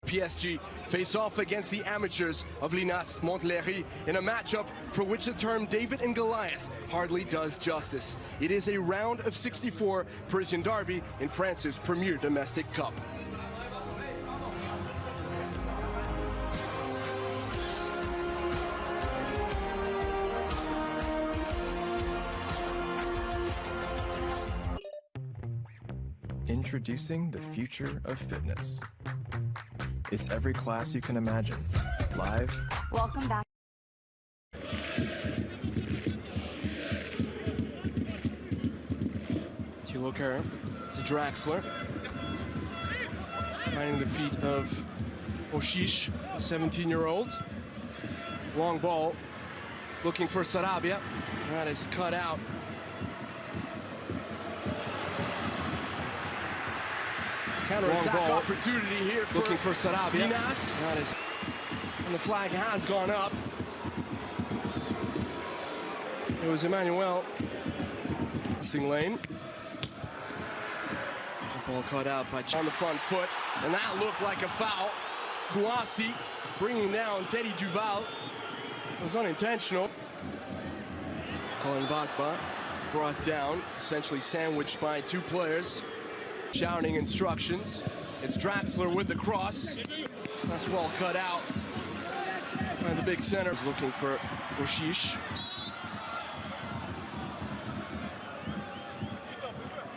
PSG face off against the amateurs of Linas Montlhery in a matchup for which the term David and Goliath hardly does justice. It is a round of 64 Parisian derby in France's premier domestic cup. Introducing the future of fitness. It's every class you can imagine. Live. Welcome back. Thilo Kehrer to Draxler. Finding the feet of Oshish, a 17-year-old. Long ball, looking for Sarabia. That is cut out. Counter-attack opportunity here for looking for Sarabia. Linas. That is, and the flag has gone up. It was Emmanuel. Passing lane. The ball cut out by on the front foot, and that looked like a foul. Kouassi bringing down Teddy Duval. It was unintentional. Colin Bakba brought down, essentially sandwiched by two players. Shouting instructions. It's Draxler with the cross. That's well cut out. And the big center is looking for Oshish.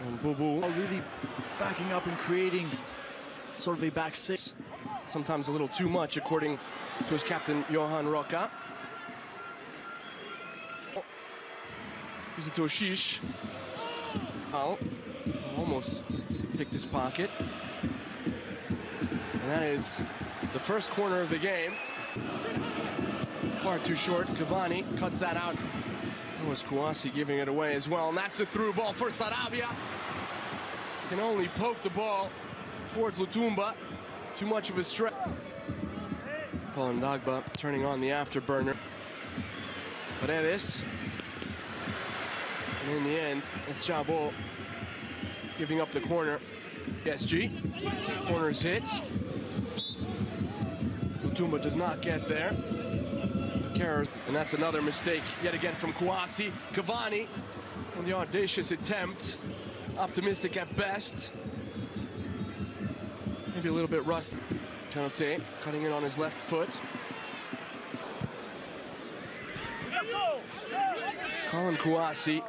And Bubu really backing up and creating sort of a back six. Sometimes a little too much, according to his captain, Johan Roca. Gives it to Oshish. Oh, almost picked his pocket. And that is the first corner of the game. Far too short. Cavani cuts that out. That was Kouassi giving it away as well. And that's the through ball for Sarabia. Can only poke the ball towards Lutumba. Too much of a stretch. Colin Dagba turning on the afterburner. Paredes. And in the end, it's Chabot giving up the corner. PSG. Corner's hit. Lutumba does not get there. And that's another mistake yet again from Kouassi. Cavani on the audacious attempt. Optimistic at best. Maybe a little bit rusty. Kanoté cutting in on his left foot. Colin Kouassi.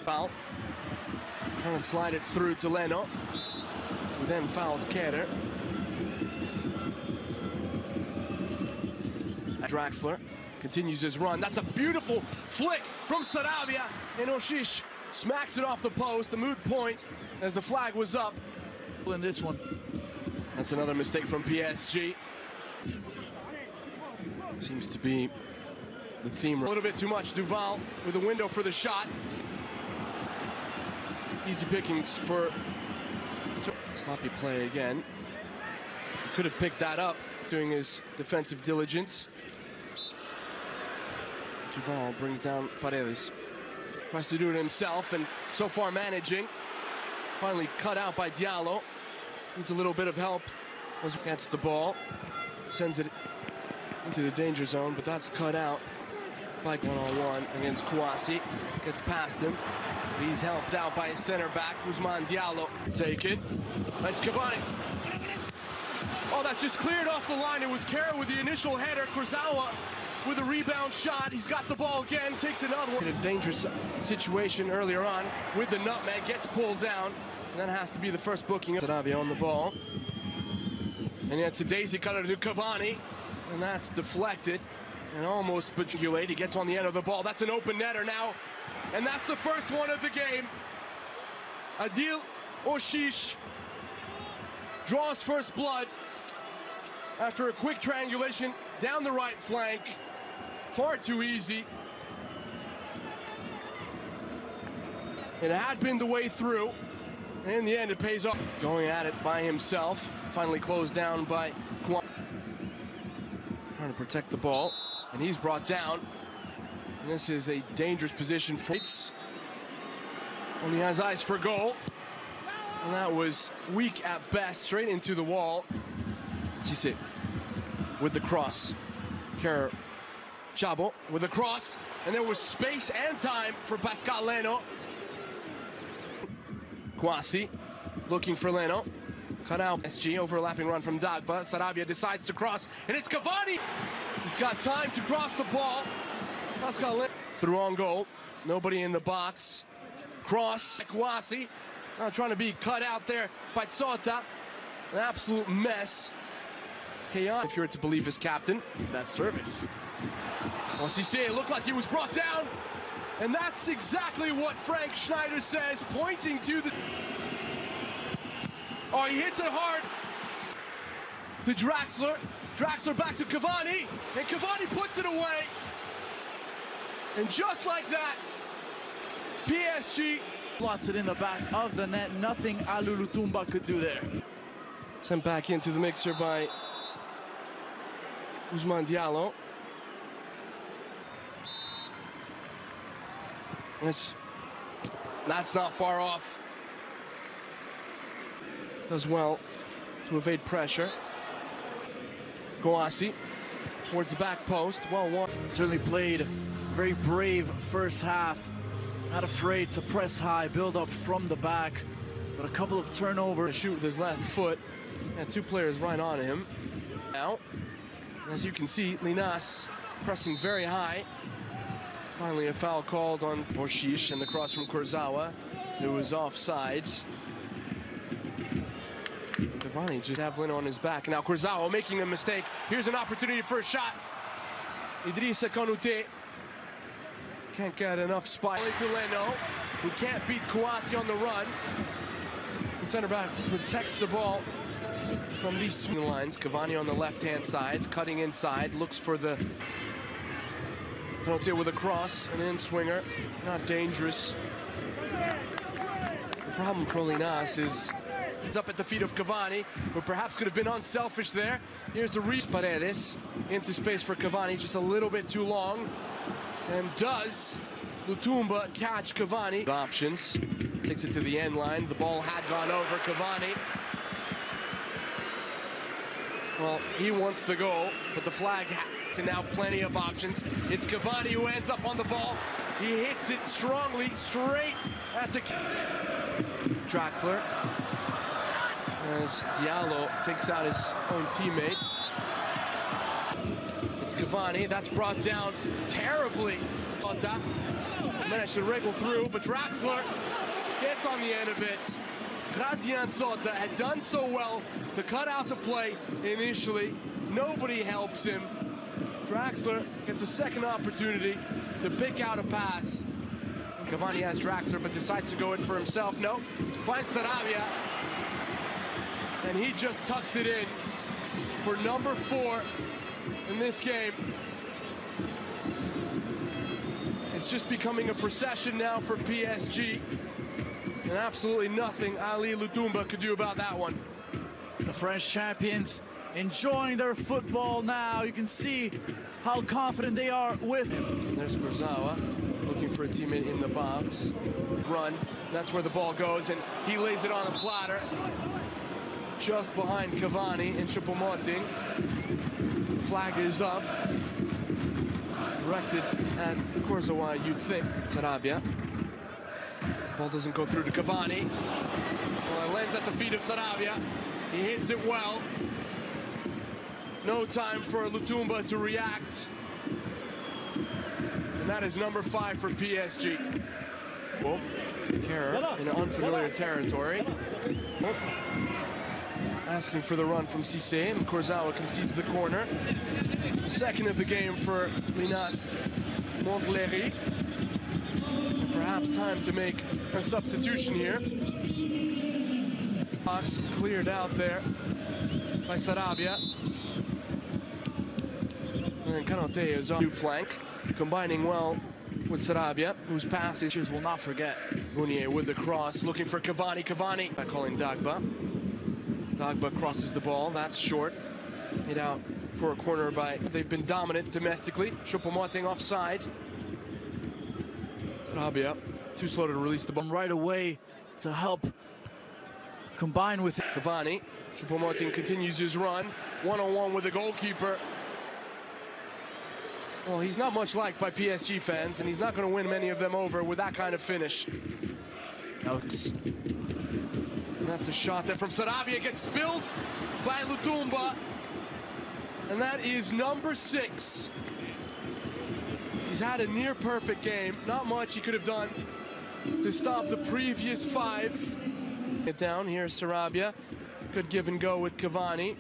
Foul. Trying to slide it through to Leno, who then fouls Kehrer. Draxler continues his run. That's a beautiful flick from Sarabia, and Oshish smacks it off the post. The moot point as the flag was up. In this one. That's another mistake from PSG. Seems to be the theme. A little bit too much. Duval with a window for the shot. Easy pickings for sloppy play again. Could have picked that up doing his defensive diligence. Duval brings down Paredes. Tries to do it himself and so far managing. Finally cut out by Diallo. Needs a little bit of help as gets the ball. Sends it into the danger zone, but that's cut out by one-on-one against Kouassi. Gets past him. He's helped out by his center back, Ousmane Diallo. Take it. That's Cavani. Oh, that's just cleared off the line. It was Kehrer with the initial header. Kurzawa with a rebound shot. He's got the ball again, takes another one. In a dangerous situation earlier on with the nutmeg, gets pulled down. And that has to be the first booking of Sarabia on the ball. And it's a daisy cutter to Cavani. And that's deflected and almost bejeweled. He gets on the end of the ball. That's an open netter now. And that's the first one of the game. Adil Oshish draws first blood after a quick triangulation down the right flank. Far too easy. It had been the way through. And in the end, it pays off. Going at it by himself. Finally closed down by Kouassi. Trying to protect the ball. And he's brought down. And this is a dangerous position for Only has eyes for goal. And that was weak at best, straight into the wall. Cissé with the cross. Chabo with the cross. And there was space and time for Pascal Leno. Kouassi looking for Leno. Cut out. SG overlapping run from Dagba. Sarabia decides to cross. And it's Cavani. He's got time to cross the ball. Pascal Leno through on goal. Nobody in the box. Cross. Kouassi. Now trying to be cut out there by Tsota. An absolute mess. Chaos, if you're to believe his captain. That service. Well, Cissé, it looked like he was brought down. And that's exactly what Frank Schneider says, pointing to the... Oh, he hits it hard to Draxler. Draxler back to Cavani. And Cavani puts it away. And just like that, PSG... Slots it in the back of the net. Nothing Aliou Lutumba could do there. Sent back into the mixer by Ousmane Diallo. That's not far off. Does well to evade pressure. Kouassi towards the back post. Well won. Certainly played very brave first half. Not afraid to press high, build up from the back. But a couple of turnovers. Shoot with his left foot. And two players right on him. Now, as you can see, Linas pressing very high. Finally a foul called on Borshish and the cross from Kurzawa. It was offside. Cavani just have Leno on his back. Now Kurzawa making a mistake. Here's an opportunity for a shot. Idrissa Konouté can't get enough spot into Leno, who can't beat Kouassi on the run. The center back protects the ball from these swing lines. Cavani on the left-hand side, cutting inside, looks for the penalty with a cross, an in-swinger, not dangerous. The problem for Linas is up at the feet of Cavani, who perhaps could have been unselfish there. Here's a Reese Paredes into space for Cavani, just a little bit too long. And does Lutumba catch Cavani? Options, takes it to the end line. The ball had gone over Cavani. Well, he wants the goal, but the flag to now plenty of options. It's Cavani who ends up on the ball. He hits it strongly, straight at the... Draxler, as Diallo takes out his own teammates. It's Cavani, that's brought down terribly. Managed to wriggle through, but Draxler gets on the end of it. Gradien Tsota had done so well to cut out the play initially. Nobody helps him. Draxler gets a second opportunity to pick out a pass. Cavani has Draxler, but decides to go in for himself. No, finds Sarabia. And he just tucks it in for number 4 in this game. It's just becoming a procession now for PSG. And absolutely nothing Aliou Lutumba could do about that one. The French champions enjoying their football now. You can see how confident they are with him. There's Kurzawa looking for a teammate in the box. Run, that's where the ball goes, and he lays it on a platter. Just behind Cavani and Choupo-Moting. Flag is up. Directed at Kurzawa, you'd think. Sarabia. Ball doesn't go through to Cavani. Well, it lands at the feet of Sarabia. He hits it well. No time for Lutumba to react. And that is number 5 for PSG. Well, Kara in unfamiliar territory. Well, asking for the run from Cissé, and Kurzawa concedes the corner. Second of the game for Linas Montlhery. Perhaps time to make a substitution here. Box cleared out there by Sarabia. And Konouté is on the flank, combining well with Sarabia, whose passes will not forget. Mounier with the cross, looking for Cavani. Cavani calling Dagba. Dagba crosses the ball, that's short. Hit out for a corner by... They've been dominant domestically. Choupo-Moting offside. Sarabia, too slow to release the ball. Right away to help combined with Cavani. Choupo-Moting continues his run. One-on-one with the goalkeeper. Well, he's not much liked by PSG fans, and he's not going to win many of them over with that kind of finish. Alex. And that's a shot that from Sarabia gets spilled by Lutumba. And that is number 6. He's had a near-perfect game. Not much he could have done to stop the previous 5. Get down, here's Sarabia. Good give and go with Cavani.